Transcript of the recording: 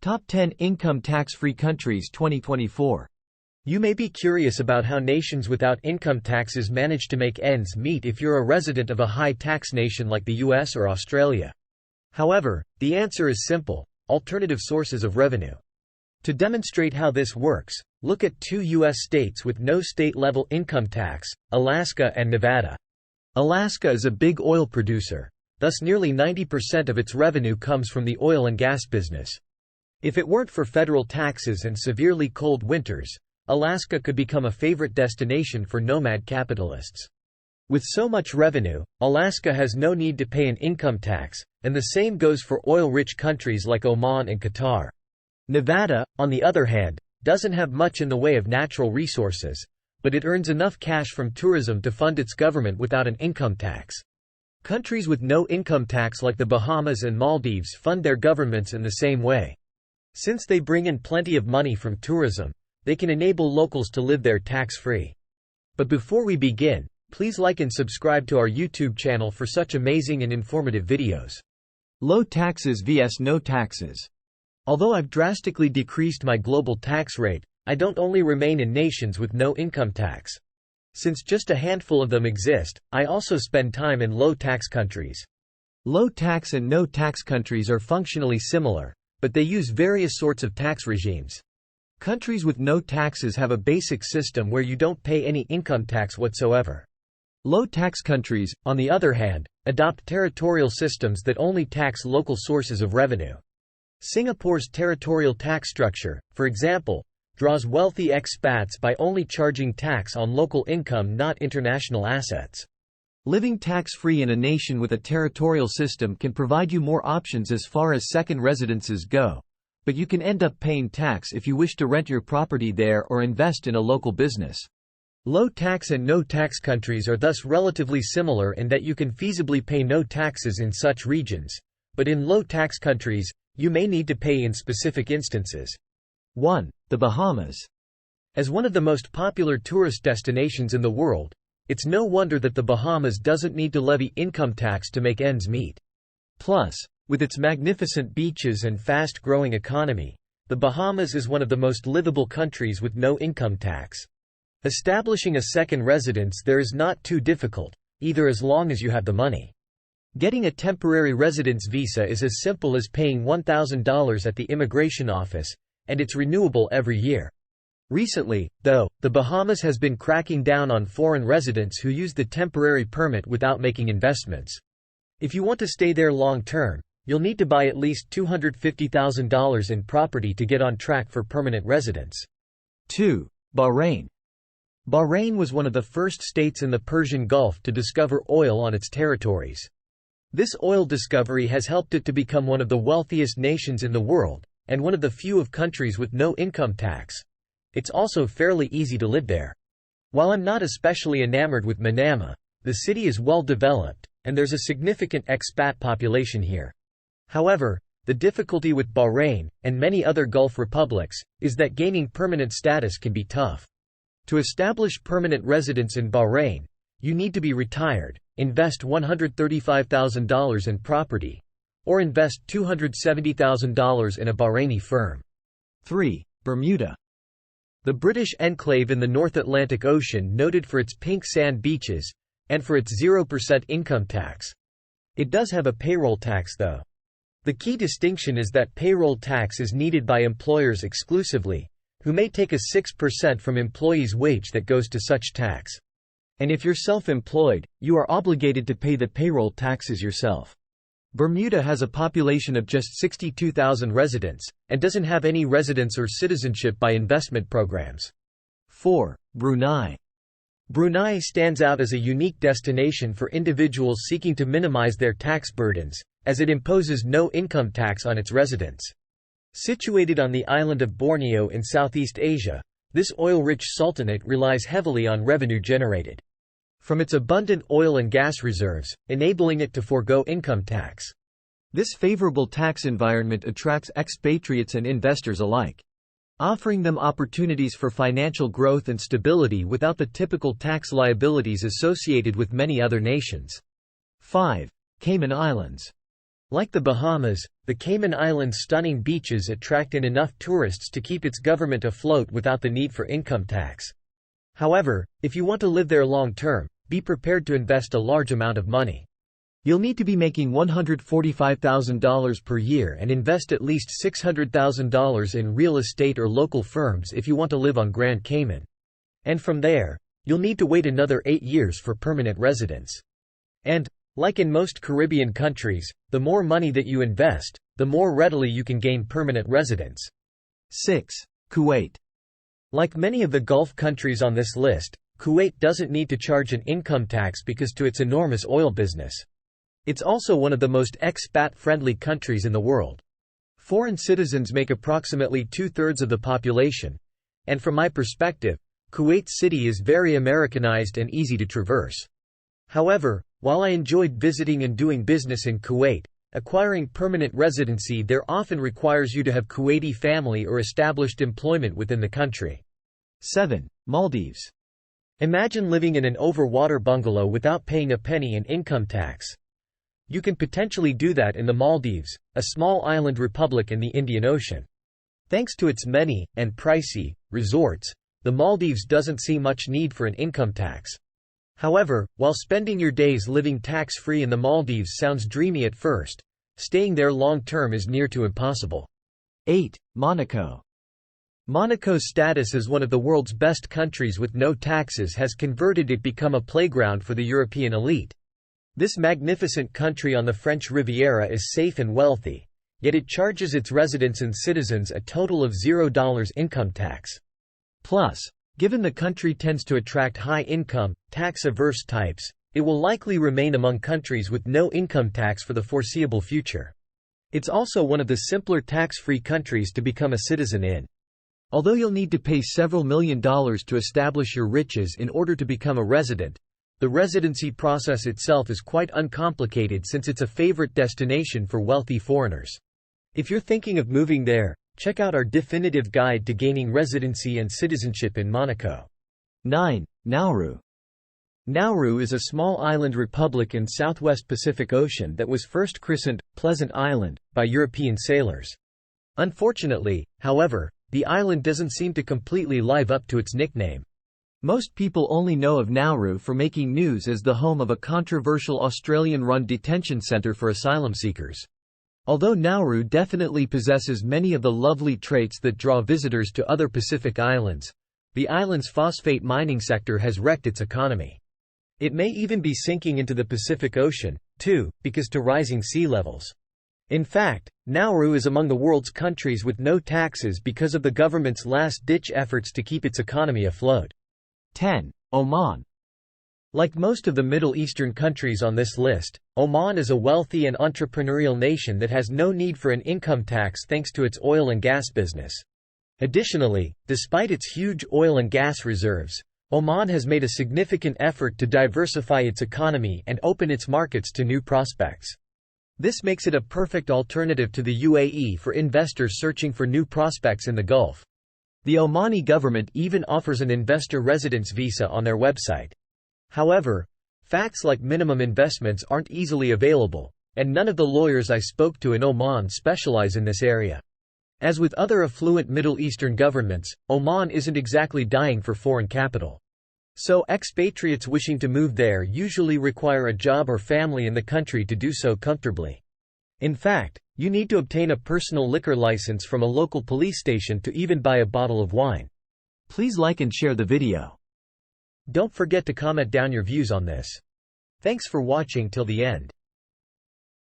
Top 10 Income Tax-Free Countries 2024. You may be curious about how nations without income taxes manage to make ends meet if you're a resident of a high-tax nation like the US or Australia. However, the answer is simple: alternative sources of revenue. To demonstrate how this works, look at two U.S. states with no state-level income tax, Alaska and Nevada. Alaska is a big oil producer, thus nearly 90% of its revenue comes from the oil and gas business. If it weren't for federal taxes and severely cold winters, Alaska could become a favorite destination for nomad capitalists. With so much revenue, Alaska has no need to pay an income tax, and the same goes for oil-rich countries like Oman and Qatar. Nevada, on the other hand, doesn't have much in the way of natural resources, but it earns enough cash from tourism to fund its government without an income tax. Countries with no income tax like the Bahamas and Maldives fund their governments in the same way. Since they bring in plenty of money from tourism, they can enable locals to live there tax-free. But before we begin, please like and subscribe to our YouTube channel for such amazing and informative videos. Low taxes vs no taxes. Although I've drastically decreased my global tax rate, I don't only remain in nations with no income tax. Since just a handful of them exist, I also spend time in low-tax countries. Low tax and no tax countries are functionally similar, but they use various sorts of tax regimes. Countries with no taxes have a basic system where you don't pay any income tax whatsoever. Low-tax countries, on the other hand, adopt territorial systems that only tax local sources of revenue. Singapore's territorial tax structure, for example, draws wealthy expats by only charging tax on local income, not international assets. Living tax-free in a nation with a territorial system can provide you more options as far as second residences go, but you can end up paying tax if you wish to rent your property there or invest in a local business. Low-tax and no-tax countries are thus relatively similar in that you can feasibly pay no taxes in such regions, but in low-tax countries, you may need to pay in specific instances. 1. The Bahamas. As one of the most popular tourist destinations in the world, it's no wonder that the Bahamas doesn't need to levy income tax to make ends meet. Plus, with its magnificent beaches and fast-growing economy, the Bahamas is one of the most livable countries with no income tax. Establishing a second residence there is not too difficult, either, as long as you have the money. Getting a temporary residence visa is as simple as paying $1,000 at the immigration office, and it's renewable every year. Recently, though, the Bahamas has been cracking down on foreign residents who use the temporary permit without making investments. If you want to stay there long-term, you'll need to buy at least $250,000 in property to get on track for permanent residence. 2. Bahrain. Bahrain was one of the first states in the Persian Gulf to discover oil on its territories. This oil discovery has helped it to become one of the wealthiest nations in the world, and one of the few of countries with no income tax. It's also fairly easy to live there. While I'm not especially enamored with Manama, the city is well developed, and there's a significant expat population here. However, the difficulty with Bahrain, and many other Gulf republics, is that gaining permanent status can be tough. To establish permanent residence in Bahrain, you need to be retired, invest $135,000 in property, or invest $270,000 in a Bahraini firm. 3. Bermuda. The British enclave in the North Atlantic Ocean, noted for its pink sand beaches, and for its 0% income tax. It does have a payroll tax though. The key distinction is that payroll tax is needed by employers exclusively, who may take a 6% from employees' wage that goes to such tax. And if you're self-employed, you are obligated to pay the payroll taxes yourself. Bermuda has a population of just 62,000 residents, and doesn't have any residence or citizenship by investment programs. 4. Brunei. Brunei stands out as a unique destination for individuals seeking to minimize their tax burdens, as it imposes no income tax on its residents. Situated on the island of Borneo in Southeast Asia, this oil-rich sultanate relies heavily on revenue generated from its abundant oil and gas reserves, enabling it to forego income tax. This favorable tax environment attracts expatriates and investors alike, offering them opportunities for financial growth and stability without the typical tax liabilities associated with many other nations. 5. Cayman Islands. Like the Bahamas, the Cayman Islands' stunning beaches attract enough tourists to keep its government afloat without the need for income tax. However, if you want to live there long-term, be prepared to invest a large amount of money. You'll need to be making $145,000 per year and invest at least $600,000 in real estate or local firms if you want to live on Grand Cayman. And from there, you'll need to wait another 8 years for permanent residence. And, like in most Caribbean countries, the more money that you invest, the more readily you can gain permanent residence. 6. Kuwait. Like many of the Gulf countries on this list, Kuwait doesn't need to charge an income tax because to its enormous oil business. It's also one of the most expat-friendly countries in the world. Foreign citizens make approximately 2/3 of the population, and from my perspective, Kuwait City is very Americanized and easy to traverse. However, while I enjoyed visiting and doing business in Kuwait, acquiring permanent residency there often requires you to have Kuwaiti family or established employment within the country. 7. Maldives. Imagine living in an over-water bungalow without paying a penny in income tax. You can potentially do that in the Maldives, a small island republic in the Indian Ocean. Thanks to its many, and pricey, resorts, the Maldives doesn't see much need for an income tax. However, while spending your days living tax-free in the Maldives sounds dreamy at first, staying there long-term is near to impossible. 8. Monaco. Monaco's status as one of the world's best countries with no taxes has converted it become a playground for the European elite. This magnificent country on the French Riviera is safe and wealthy, yet it charges its residents and citizens a total of $0 income tax. Plus, given the country tends to attract high-income, tax-averse types, it will likely remain among countries with no income tax for the foreseeable future. It's also one of the simpler tax-free countries to become a citizen in. Although you'll need to pay several $1 million to establish your riches in order to become a resident, the residency process itself is quite uncomplicated since it's a favorite destination for wealthy foreigners. If you're thinking of moving there, check out our definitive guide to gaining residency and citizenship in Monaco. 9. Nauru. Nauru is a small island republic in southwest Pacific Ocean that was first christened Pleasant Island by European sailors. Unfortunately, however, the island doesn't seem to completely live up to its nickname. Most people only know of Nauru for making news as the home of a controversial Australian-run detention centre for asylum seekers. Although Nauru definitely possesses many of the lovely traits that draw visitors to other Pacific islands, the island's phosphate mining sector has wrecked its economy. It may even be sinking into the Pacific Ocean, too, because to rising sea levels. In fact, Nauru is among the world's countries with no taxes because of the government's last-ditch efforts to keep its economy afloat. 10. Oman. Like most of the Middle Eastern countries on this list, Oman is a wealthy and entrepreneurial nation that has no need for an income tax thanks to its oil and gas business. Additionally, despite its huge oil and gas reserves, Oman has made a significant effort to diversify its economy and open its markets to new prospects. This makes it a perfect alternative to the UAE for investors searching for new prospects in the Gulf. The Omani government even offers an investor residence visa on their website. However, facts like minimum investments aren't easily available, and none of the lawyers I spoke to in Oman specialize in this area. As with other affluent Middle Eastern governments, Oman isn't exactly dying for foreign capital. So expatriates wishing to move there usually require a job or family in the country to do so comfortably. In fact, you need to obtain a personal liquor license from a local police station to even buy a bottle of wine. Please like and share the video. Don't forget to comment down your views on this. Thanks for watching till the end.